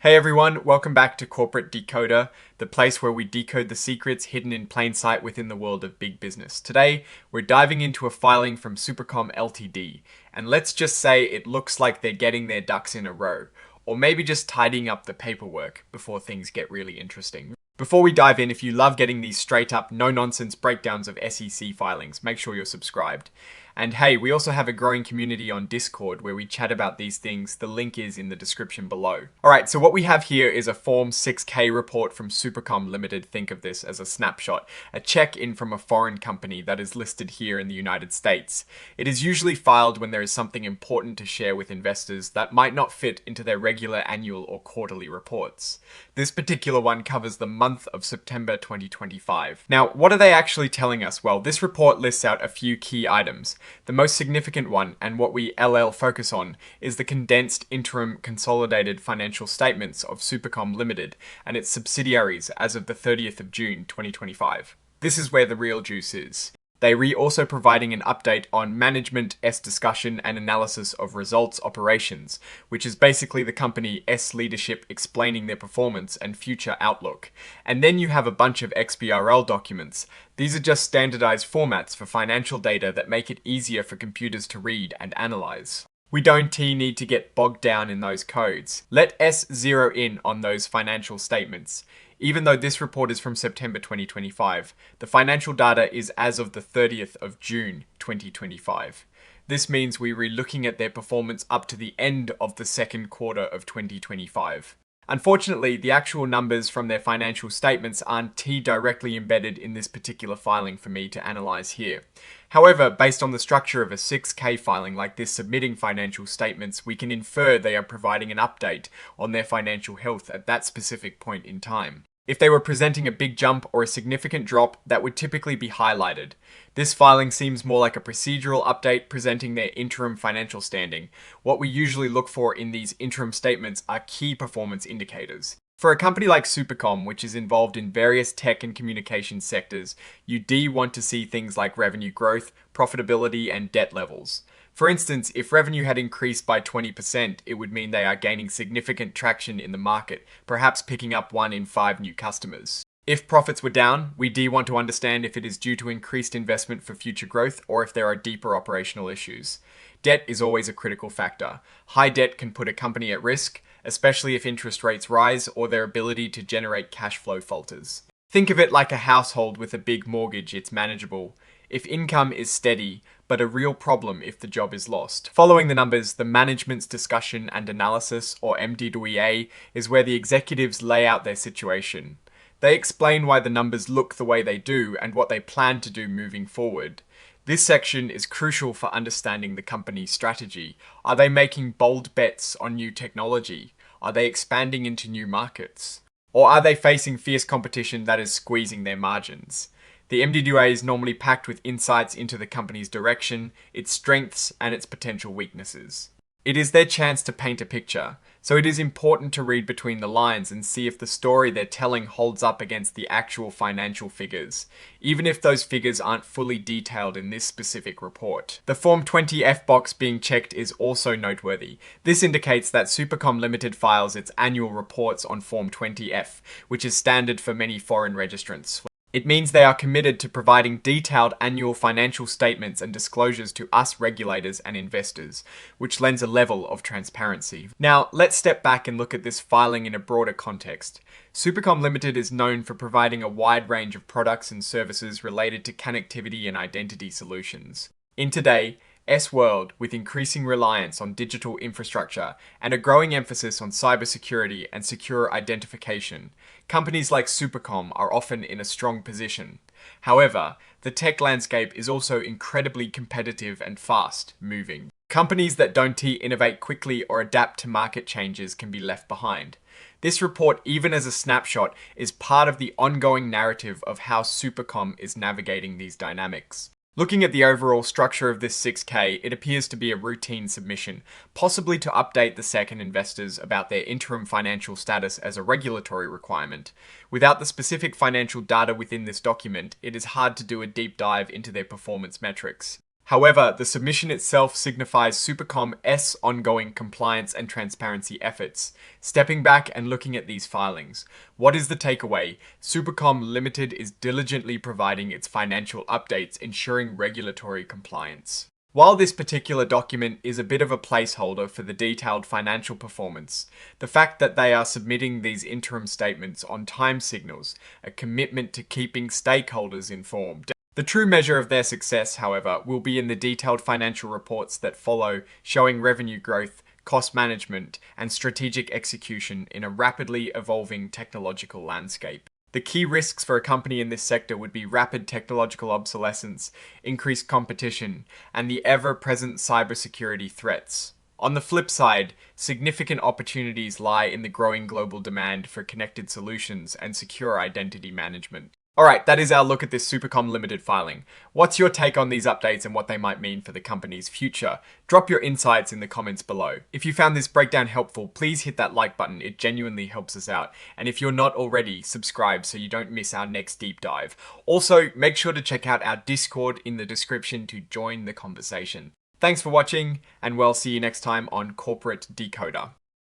Hey everyone, welcome back to Corporate Decoder, the place where we decode the secrets hidden in plain sight within the world of big business. Today, we're diving into a filing from SuperCom Ltd, and let's just say it looks like they're getting their ducks in a row, or maybe just tidying up the paperwork before things get really interesting. Before we dive in, if you love getting these straight up, no nonsense breakdowns of SEC filings, make sure you're subscribed. And hey, we also have a growing community on Discord where we chat about these things. The link is in the description below. Alright, so what we have here is a Form 6K report from SuperCom Ltd. Think of this as a snapshot, a check-in from a foreign company that is listed here in the United States. It is usually filed when there is something important to share with investors that might not fit into their regular annual or quarterly reports. This particular one covers the month of September 2025. Now, what are they actually telling us? Well, this report lists out a few key items. The most significant one, and what we LL focus on, is the condensed interim consolidated financial statements of SuperCom Ltd. And its subsidiaries as of the 30th of June 2025. This is where the real juice is. They are also providing an update on management discussion and analysis of results operations, which is basically the company leadership explaining their performance and future outlook. And then you have a bunch of XBRL documents. These are just standardized formats for financial data that make it easier for computers to read and analyze. We don't need to get bogged down in those codes. Let S zero in on those financial statements. Even though this report is from September 2025, the financial data is as of the 30th of June 2025. This means we were looking at their performance up to the end of the second quarter of 2025. Unfortunately, the actual numbers from their financial statements aren't directly embedded in this particular filing for me to analyze here. However, based on the structure of a 6K filing like this submitting financial statements, we can infer they are providing an update on their financial health at that specific point in time. If they were presenting a big jump or a significant drop, that would typically be highlighted. This filing seems more like a procedural update presenting their interim financial standing. What we usually look for in these interim statements are key performance indicators. For a company like SuperCom, which is involved in various tech and communication sectors, you want to see things like revenue growth, profitability, and debt levels. For instance, if revenue had increased by 20%, it would mean they are gaining significant traction in the market, perhaps picking up 1 in 5 new customers. If profits were down, we want to understand if it is due to increased investment for future growth or if there are deeper operational issues. Debt is always a critical factor. High debt can put a company at risk, especially if interest rates rise or their ability to generate cash flow falters. Think of it like a household with a big mortgage. It's manageable if income is steady, but a real problem if the job is lost. Following the numbers, the management's discussion and analysis, or MD&A, is where the executives lay out their situation. They explain why the numbers look the way they do and what they plan to do moving forward. This section is crucial for understanding the company's strategy. Are they making bold bets on new technology? Are they expanding into new markets? Or are they facing fierce competition that is squeezing their margins? The MD&A is normally packed with insights into the company's direction, its strengths, and its potential weaknesses. It is their chance to paint a picture, so it is important to read between the lines and see if the story they're telling holds up against the actual financial figures, even if those figures aren't fully detailed in this specific report. The Form 20F box being checked is also noteworthy. This indicates that SuperCom Ltd files its annual reports on Form 20F, which is standard for many foreign registrants. It means they are committed to providing detailed annual financial statements and disclosures to us regulators and investors, which lends a level of transparency. Now, let's step back and look at this filing in a broader context. SuperCom Ltd is known for providing a wide range of products and services related to connectivity and identity solutions. In today, S-World, with increasing reliance on digital infrastructure and a growing emphasis on cybersecurity and secure identification, companies like SuperCom are often in a strong position. However, the tech landscape is also incredibly competitive and fast-moving. Companies that don't innovate quickly or adapt to market changes can be left behind. This report, even as a snapshot, is part of the ongoing narrative of how SuperCom is navigating these dynamics. Looking at the overall structure of this 6K, it appears to be a routine submission, possibly to update the SEC and investors about their interim financial status as a regulatory requirement. Without the specific financial data within this document, it is hard to do a deep dive into their performance metrics. However, the submission itself signifies SuperCom's ongoing compliance and transparency efforts. Stepping back and looking at these filings, what is the takeaway? SuperCom Ltd is diligently providing its financial updates, ensuring regulatory compliance. While this particular document is a bit of a placeholder for the detailed financial performance, the fact that they are submitting these interim statements on time signals a commitment to keeping stakeholders informed. The true measure of their success, however, will be in the detailed financial reports that follow, showing revenue growth, cost management, and strategic execution in a rapidly evolving technological landscape. The key risks for a company in this sector would be rapid technological obsolescence, increased competition, and the ever-present cybersecurity threats. On the flip side, significant opportunities lie in the growing global demand for connected solutions and secure identity management. Alright, that is our look at this SuperCom Ltd filing. What's your take on these updates and what they might mean for the company's future? Drop your insights in the comments below. If you found this breakdown helpful, please hit that like button, it genuinely helps us out. And if you're not already, subscribe so you don't miss our next deep dive. Also, make sure to check out our Discord in the description to join the conversation. Thanks for watching, and we'll see you next time on Corporate Decoder.